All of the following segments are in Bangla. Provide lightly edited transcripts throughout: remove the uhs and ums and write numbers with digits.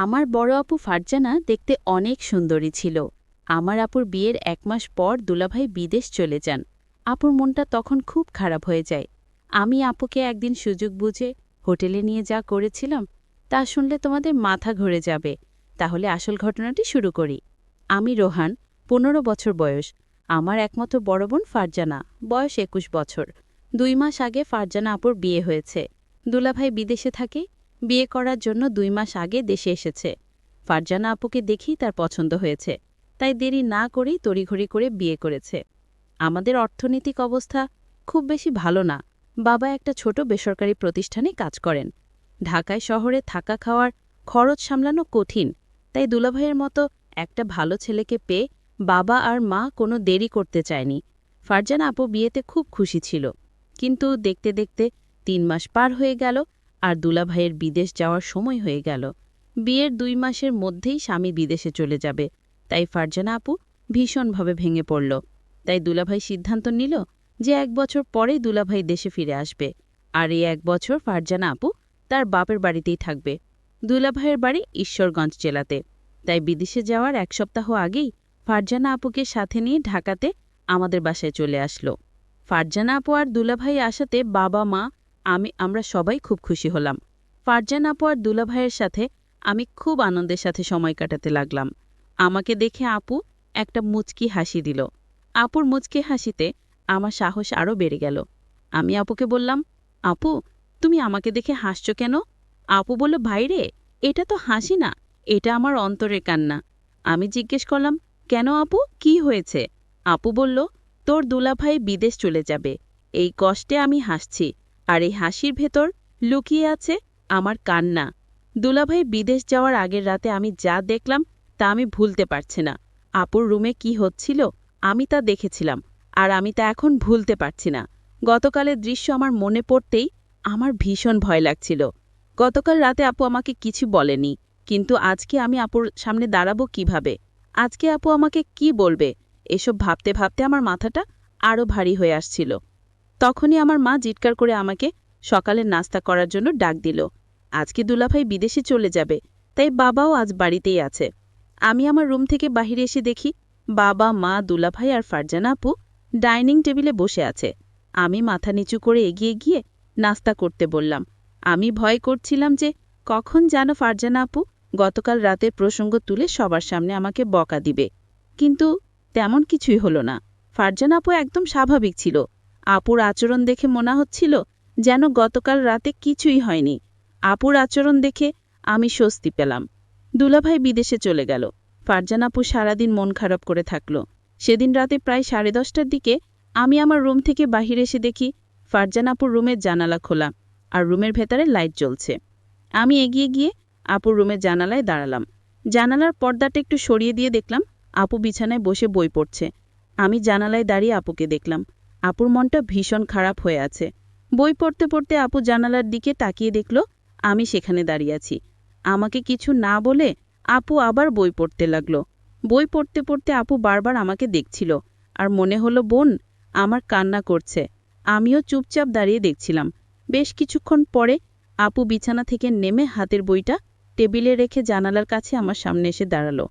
আমার বড় আপু ফারজানা দেখতে অনেক সুন্দরী ছিল। আমার আপুর বিয়ের ১ মাস পর দুলাভাই বিদেশ চলে যান। আপুর মনটা তখন খুব খারাপ হয়ে যায়। আমি আপুকে একদিন সুযোগ বুঝে হোটেলে নিয়ে যা করেছিলাম তা শুনলে তোমাদের মাথা ঘুরে যাবে। তাহলে আসল ঘটনাটি শুরু করি। আমি রোহান, ১৫ বছর বয়স। আমার একমাত্র বড় বোন ফারজানা, বয়স ২১ বছর। ২ মাস আগে ফারজানা আপুর বিয়ে হয়েছে। দুলাভাই বিদেশে থাকে, বিয়ে করার জন্য ২ মাস আগে দেশে এসেছে। ফারজানা আপুকে দেখেই তার পছন্দ হয়েছে, তাই দেরি না করেই তড়িঘড়ি করে বিয়ে করেছে। আমাদের অর্থনৈতিক অবস্থা খুব বেশি ভালো না। বাবা একটা ছোট বেসরকারি প্রতিষ্ঠানে কাজ করেন। ঢাকায় শহরে থাকা খাওয়ার খরচ সামলানো কঠিন, তাই দুলাভাইয়ের মতো একটা ভালো ছেলেকে পেয়ে বাবা আর মা কোনো দেরি করতে চায়নি। ফারজানা আপু বিয়েতে খুব খুশি ছিল, কিন্তু দেখতে দেখতে ৩ মাস পার হয়ে গেল আর দুলাভাইয়ের বিদেশ যাওয়ার সময় হয়ে গেল। বিয়ের ২ মাসের মধ্যেই স্বামী বিদেশে চলে যাবে, তাই ফারজানা আপু ভীষণভাবে ভেঙে পড়ল। তাই দুলাভাই সিদ্ধান্ত নিল যে ১ বছর পরেই দুলাভাই দেশে ফিরে আসবে, আর এই ১ বছর ফারজানা আপু তার বাপের বাড়িতেই থাকবে। দুলাভাইয়ের বাড়ি ঈশ্বরগঞ্জ জেলাতে। তাই বিদেশে যাওয়ার ১ সপ্তাহ আগেই ফারজানা আপুকে সাথে নিয়ে ঢাকাতে আমাদের বাসায় চলে আসলো। ফারজানা আপু আর দুলাভাই আসাতে বাবা মা আমরা সবাই খুব খুশি হলাম। ফারজানা আপু আর দুলাভাইয়ের সাথে আমি খুব আনন্দের সাথে সময় কাটাতে লাগলাম। আমাকে দেখে আপু একটা মুচকি হাসি দিল। আপুর মুচকি হাসিতে আমার সাহস আরও বেড়ে গেল। আমি আপুকে বললাম, আপু, তুমি আমাকে দেখে হাসছো কেন? আপু বলল, ভাইরে, এটা তো হাসি না, এটা আমার অন্তরের কান্না। আমি জিজ্ঞেস করলাম, কেন আপু, কি হয়েছে? আপু বলল, তোর দুলাভাই বিদেশ চলে যাবে, এই কষ্টে আমি হাসছি, আর এই হাসির ভেতর লুকিয়ে আছে আমার কান্না। দুলাভাই বিদেশ যাওয়ার আগের রাতে আমি যা দেখলাম তা আমি ভুলতে পারছি না। আপুর রুমে কি হচ্ছিল আমি তা দেখেছিলাম, আর আমি তা এখন ভুলতে পারছি না। গতকালের দৃশ্য আমার মনে পড়তেই আমার ভীষণ ভয় লাগছিল। গতকাল রাতে আপু আমাকে কিছু বলেনি, কিন্তু আজকে আমি আপুর সামনে দাঁড়াবো কিভাবে? আজকে আপু আমাকে কি বলবে? এসব ভাবতে ভাবতে আমার মাথাটা আরও ভারী হয়ে আসছিল। তখনই আমার মা জিৎকার করে আমাকে সকালের নাস্তা করার জন্য ডাক দিল। আজকে দুলাভাই বিদেশে চলে যাবে, তাই বাবাও আজ বাড়িতেই আছে। আমি আমার রুম থেকে বাহিরে এসে দেখি বাবা, মা, দুলাভাই আর ফারজানা আপু ডাইনিং টেবিলে বসে আছে। আমি মাথা নিচু করে এগিয়ে গিয়ে নাস্তা করতে বললাম। আমি ভয় করছিলাম যে কখন যেন ফারজানা আপু গতকাল রাতের প্রসঙ্গ তুলে সবার সামনে আমাকে বকা দিবে, কিন্তু তেমন কিছুই হলো না। ফারজানা আপু একদম স্বাভাবিক ছিল। আপুর আচরণ দেখে মনে হচ্ছিল যেন গতকাল রাতে কিছুই হয়নি। আপুর আচরণ দেখে আমি স্বস্তি পেলাম। দুলাভাই বিদেশে চলে গেল। ফারজানা আপু সারাদিন মন খারাপ করে থাকল। সেদিন রাতে প্রায় 10:30টার দিকে আমি আমার রুম থেকে বাহিরে এসে দেখি ফারজানা আপুর রুমের জানালা খোলা, আর রুমের ভেতরে লাইট জ্বলছে। আমি এগিয়ে গিয়ে আপুর রুমের জানালায় দাঁড়ালাম। জানালার পর্দাটা একটু সরিয়ে দিয়ে দেখলাম আপু বিছানায় বসে বই পড়ছে। আমি জানালায় দাঁড়িয়ে আপুকে দেখলাম। আপুর মনটা ভীষণ খারাপ হয়ে আছে। বই পড়তে পড়তে আপু জানালার দিকে তাকিয়ে দেখল আমি সেখানে দাঁড়িয়ে আছি। আমাকে কিছু না বলে আপু আবার বই পড়তে লাগল। বই পড়তে পড়তে আপু বারবার আমাকে দেখছিল, আর মনে হলো বোন আমার কান্না করছে। আমিও চুপচাপ দাঁড়িয়ে দেখছিলাম। বেশ কিছুক্ষণ পরে আপু বিছানা থেকে নেমে হাতের বইটা টেবিলে রেখে জানালার কাছে আমার সামনে এসে দাঁড়ালো।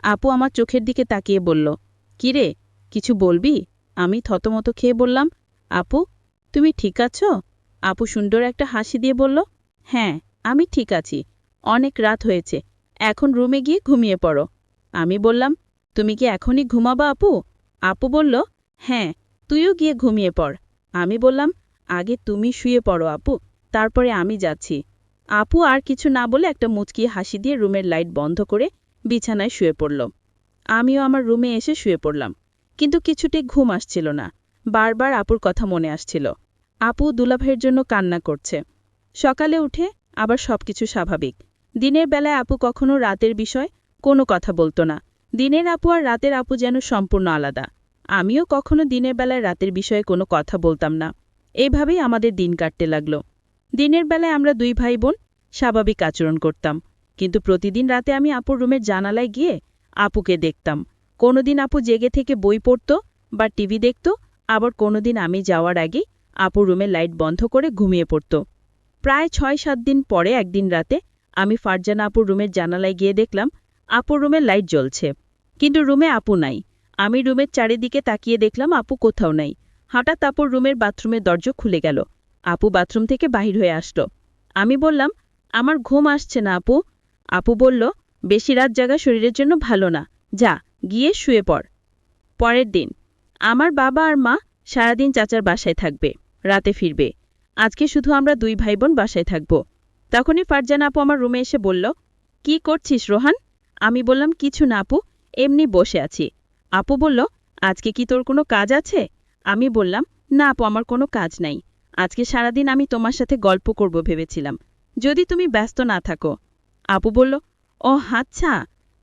আপু আমার চোখের দিকে তাকিয়ে বলল, কিরে, কিছু বলবি? আমি থতমত খেয়ে বললাম, আপু, তুমি ঠিক আছো? আপু সুন্দর একটা হাসি দিয়ে বলল, হ্যাঁ, আমি ঠিক আছি। অনেক রাত হয়েছে, এখন রুমে গিয়ে ঘুমিয়ে পড়ো। আমি বললাম, তুমি কি এখনই ঘুমাবা আপু? আপু বলল, হ্যাঁ, তুইও গিয়ে ঘুমিয়ে পড়। আমি বললাম, আগে তুমি শুয়ে পড়ো আপু, তারপরে আমি যাচ্ছি। আপু আর কিছু না বলে একটা মুচকি হাসি দিয়ে রুমের লাইট বন্ধ করে বিছানায় শুয়ে পড়ল। আমিও আমার রুমে এসে শুয়ে পড়লাম, কিন্তু কিছুতেই ঘুম আসছিল না। বারবার আপুর কথা মনে আসছিল। আপু দুলাভাইয়ের জন্য কান্না করছে। সকালে উঠে আবার সবকিছু স্বাভাবিক। দিনের বেলায় আপু কখনো রাতের বিষয় কোনো কথা বলতো না। দিনের আপু আর রাতের আপু যেন সম্পূর্ণ আলাদা। আমিও কখনো দিনের বেলায় রাতের বিষয়ে কোনো কথা বলতাম না। এইভাবেই আমাদের দিন কাটতে লাগলো। দিনের বেলায় আমরা 2 ভাই বোন স্বাভাবিক আচরণ করতাম, কিন্তু প্রতিদিন রাতে আমি আপুর রুমের জানালায় গিয়ে আপুকে দেখতাম। কোনোদিন আপু জেগে থেকে বই পড়ত বা টিভি দেখত, আবার কোনোদিন আমি যাওয়ার আগেই আপুর রুমের লাইট বন্ধ করে ঘুমিয়ে পড়ত। প্রায় 6-7 দিন পরে একদিন রাতে আমি ফারজানা আপুর রুমের জানালায় গিয়ে দেখলাম আপুর রুমের লাইট জ্বলছে, কিন্তু রুমে আপু নাই। আমি রুমের চারিদিকে তাকিয়ে দেখলাম আপু কোথাও নাই। হঠাৎ আপুর রুমের বাথরুমের দরজা খুলে গেল। আপু বাথরুম থেকে বাহির হয়ে আসলো। আমি বললাম, আমার ঘুম আসছে না আপু। আপু বলল, বেশি রাত জাগা শরীরের জন্য ভালো না, যা গিয়ে শুয়ে পড়। পরের দিন আমার বাবা আর মা সারাদিন চাচার বাসায় থাকবে, রাতে ফিরবে। আজকে শুধু আমরা দুই ভাই বোন বাসায় থাকব। তখনই ফারজানা আপু আমার রুমে এসে বলল, কি করছিস রোহান? আমি বললাম, কিছু না আপু, এমনি বসে আছি। আপু বলল, আজকে কি তোর কোনো কাজ আছে? আমি বললাম, না আপু, আমার কোনো কাজ নাই। আজকে সারাদিন আমি তোমার সাথে গল্প করব ভেবেছিলাম, যদি তুমি ব্যস্ত না থাকো। আপু বলল, ও আচ্ছা,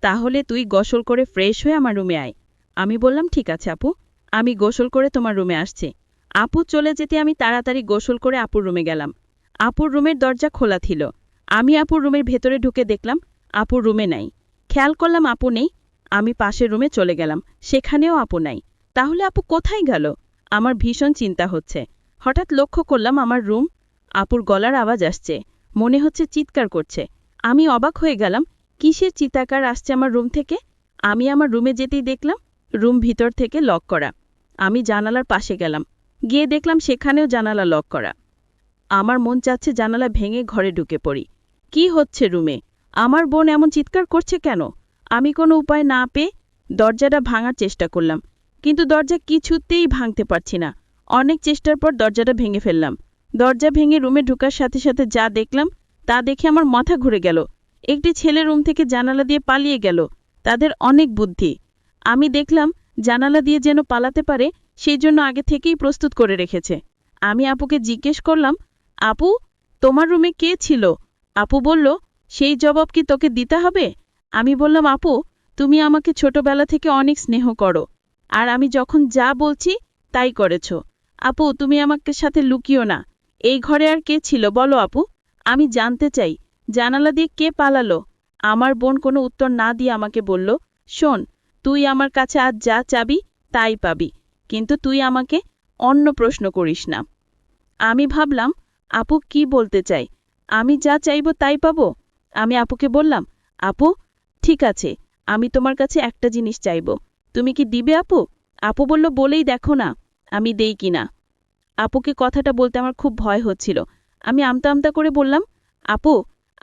তাহলে তুই গোসল করে ফ্রেশ হয়ে আমার রুমে আয়। আমি বললাম, ঠিক আছে আপু, আমি গোসল করে তোমার রুমে আসছি। আপু চলে যেতে আমি তাড়াতাড়ি গোসল করে আপুর রুমে গেলাম। আপুর রুমের দরজা খোলা ছিল। আমি আপুর রুমের ভেতরে ঢুকে দেখলাম আপুর রুমে নাই। খেয়াল করলাম আপু নেই। আমি পাশের রুমে চলে গেলাম, সেখানেও আপু নাই। তাহলে আপু কোথায় গেল? আমার ভীষণ চিন্তা হচ্ছে। হঠাৎ লক্ষ্য করলাম আমার রুম, আপুর গলার আওয়াজ আসছে, মনে হচ্ছে চিৎকার করছে। আমি অবাক হয়ে গেলাম, কিসের চিৎকার আসছে আমার রুম থেকে? আমি আমার রুমে যেতেই দেখলাম রুম ভিতর থেকে লক করা। আমি জানালার পাশে গেলাম, গিয়ে দেখলাম সেখানেও জানালা লক করা। আমার মন চাচ্ছে জানালা ভেঙে ঘরে ঢুকে পড়ি। কি হচ্ছে রুমে? আমার বোন এমন চিৎকার করছে কেন? আমি কোনো উপায় না পেয়ে দরজাটা ভাঙার চেষ্টা করলাম, কিন্তু দরজা কিছুতেই ভাঙতে পারছি না। অনেক চেষ্টার পর দরজাটা ভেঙে ফেললাম। দরজা ভেঙে রুমে ঢোকার সাথে সাথে যা দেখলাম তা দেখে আমার মাথা ঘুরে গেল। একটি ছেলে রুম থেকে জানালা দিয়ে পালিয়ে গেল। তাদের অনেক বুদ্ধি। আমি দেখলাম জানালা দিয়ে যেন পালাতে পারে সেই জন্য আগে থেকেই প্রস্তুত করে রেখেছে। আমি আপুকে জিজ্ঞেস করলাম, আপু, তোমার রুমে কে ছিল? আপু বলল, সেই জবাব কি তোকে দিতে হবে? আমি বললাম, আপু, তুমি আমাকে ছোটবেলা থেকে অনেক স্নেহ করো, আর আমি যখন যা বলছি তাই করেছ। আপু, তুমি আমাকে সাথে লুকিও না। এই ঘরে আর কে ছিল বলো আপু, আমি জানতে চাই। জানালা দিয়ে কে পালালো? আমার বোন কোনো উত্তর না দিয়ে আমাকে বলল, শোন, তুই আমার কাছে আজ যা চাবি তাই পাবি, কিন্তু তুই আমাকে অন্য প্রশ্ন করিস না। আমি ভাবলাম আপু কি বলতে চাই, আমি যা চাইব তাই পাবো। আমি আপুকে বললাম, আপু, ঠিক আছে, আমি তোমার কাছে একটা জিনিস চাইব, তুমি কি দিবে আপু? আপু বলল, বলেই দেখো না আমি দেই কিনা। আপুকে কথাটা বলতে আমার খুব ভয় হচ্ছিল। আমি আমতা আমতা করে বললাম, আপু,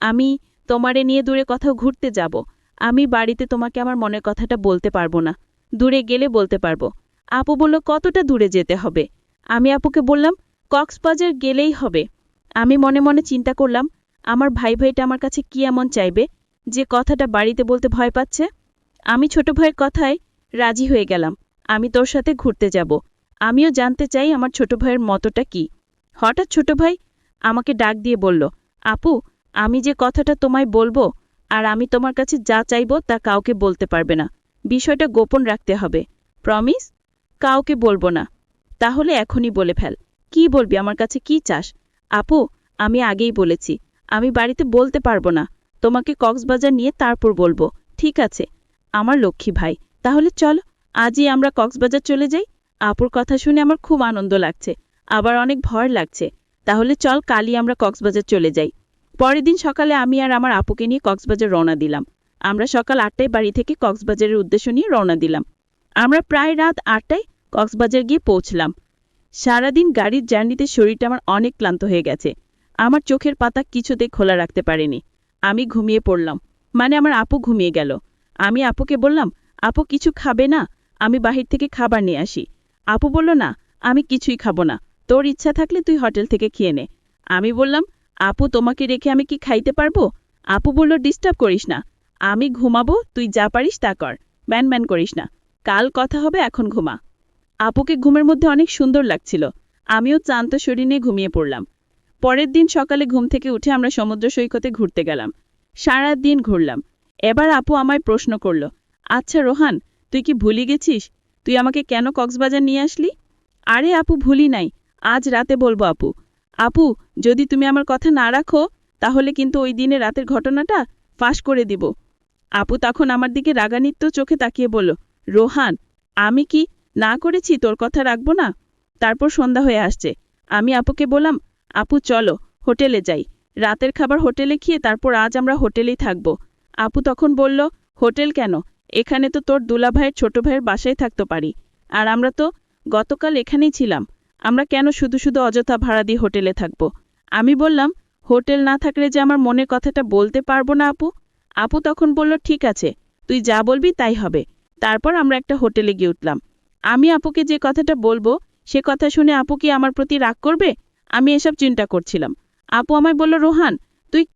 আমি তোমারে নিয়ে দূরে কোথাও ঘুরতে যাব। আমি বাড়িতে তোমাকে আমার মনের কথাটা বলতে পারবো না, দূরে গেলে বলতে পারবো। আপু বলল, কতটা দূরে যেতে হবে? আমি আপুকে বললাম, কক্সবাজার গেলেই হবে। আমি মনে মনে চিন্তা করলাম, আমার ভাইটা আমার কাছে কি এমন চাইবে যে কথাটা বাড়িতে বলতে ভয় পাচ্ছে। আমি ছোট ভাইয়ের কথায় রাজি হয়ে গেলাম, আমি তোর সাথে ঘুরতে যাব। আমিও জানতে চাই আমার ছোট ভাইয়ের মতটা কি। হঠাৎ ছোট ভাই আমাকে ডাক দিয়ে বলল, আপু, আমি যে কথাটা তোমায় বলবো আর আমি তোমার কাছে যা চাইব তা কাউকে বলতে পারবে না, বিষয়টা গোপন রাখতে হবে। প্রমিস? কাউকে বলবো না। তাহলে এখনই বলে ফেল, কি বলবি, আমার কাছে কি চাস? আপু, আমি আগেই বলেছি আমি বাড়িতে বলতে পারবো না, তোমাকে কক্সবাজার নিয়ে তারপর বলবো। ঠিক আছে আমার লক্ষ্মী ভাই, তাহলে চলো আজই আমরা কক্সবাজার চলে যাই। আপুর কথা শুনে আমার খুব আনন্দ লাগছে, আবার অনেক ভয় লাগছে। তাহলে চল কালই আমরা কক্সবাজার চলে যাই। পরের দিন সকালে আমি আর আমার আপুকে নিয়ে কক্সবাজার রওনা দিলাম। আমরা সকাল 8টায় বাড়ি থেকে কক্সবাজারের উদ্দেশ্য নিয়ে রওনা দিলাম। আমরা প্রায় রাত 8টায় কক্সবাজার গিয়ে পৌঁছলাম। সারাদিন গাড়ির জার্নিতে শরীরটা আমার অনেক ক্লান্ত হয়ে গেছে। আমার চোখের পাতা কিছুতে খোলা রাখতে পারিনি। আমি ঘুমিয়ে পড়লাম, মানে আমার আপু ঘুমিয়ে গেল। আমি আপুকে বললাম, আপু কিছু খাবে না? আমি বাহির থেকে খাবার নিয়ে আসি। আপু বলল, না, আমি কিছুই খাবো না, তোর ইচ্ছা থাকলে তুই হোটেল থেকে খেয়ে নে। আমি বললাম, আপু তোমাকে রেখে আমি কি খাইতে পারবো? আপু বলল, ডিস্টার্ব করিস না, আমি ঘুমাবো, তুই যা পারিস তা কর, ব্যান ব্যান করিস না, কাল কথা হবে, এখন ঘুমা। আপুকে ঘুমের মধ্যে অনেক সুন্দর লাগছিল। আমিও ক্লান্ত শরীর নিয়ে ঘুমিয়ে পড়লাম। পরের দিন সকালে ঘুম থেকে উঠে আমরা সমুদ্র সৈকতে ঘুরতে গেলাম। সারা দিন ঘুরলাম। এবার আপু আমায় প্রশ্ন করল, আচ্ছা রোহান, তুই কি ভুলে গেছিস তুই আমাকে কেন কক্সবাজার নিয়ে আসলি? আরে আপু, ভুলি নাই, আজ রাতে বলবো আপু। আপু, যদি তুমি আমার কথা না রাখো তাহলে কিন্তু ওই দিনে রাতের ঘটনাটা ফাঁস করে দিব। আপু তখন আমার দিকে রাগান্বিত চোখে তাকিয়ে বলল, রোহান, আমি কি না করেছি তোর কথা রাখবো না? তারপর সন্ধ্যা হয়ে আসছে। আমি আপুকে বললাম, আপু চলো হোটেলে যাই, রাতের খাবার হোটেলে খেয়ে তারপর আজ আমরা হোটেলেই থাকব। আপু তখন বলল, হোটেল কেন? এখানে তো তোর দুলাভাইয়ের ছোট ভাইয়ের বাসায় থাকতে পারি। আর আমরা তো গতকাল এখানেই ছিলাম। আমরা কেন শুধু শুধু অযথা ভাড়া দিয়ে হোটেলে থাকব? আমি বললাম, হোটেল না থাকলে যে আমার মনের কথাটা বলতে পারবো না আপু। আপু তখন বলল, ঠিক আছে, তুই যা বলবি তাই হবে। তারপর আমরা একটা হোটেলে গিয়ে উঠলাম। আমি আপুকে যে কথাটা বলবো সে কথা শুনে আপু কি আমার প্রতি রাগ করবে? আমি এসব চিন্তা করছিলাম। আপু আমায় বলল, রোহান,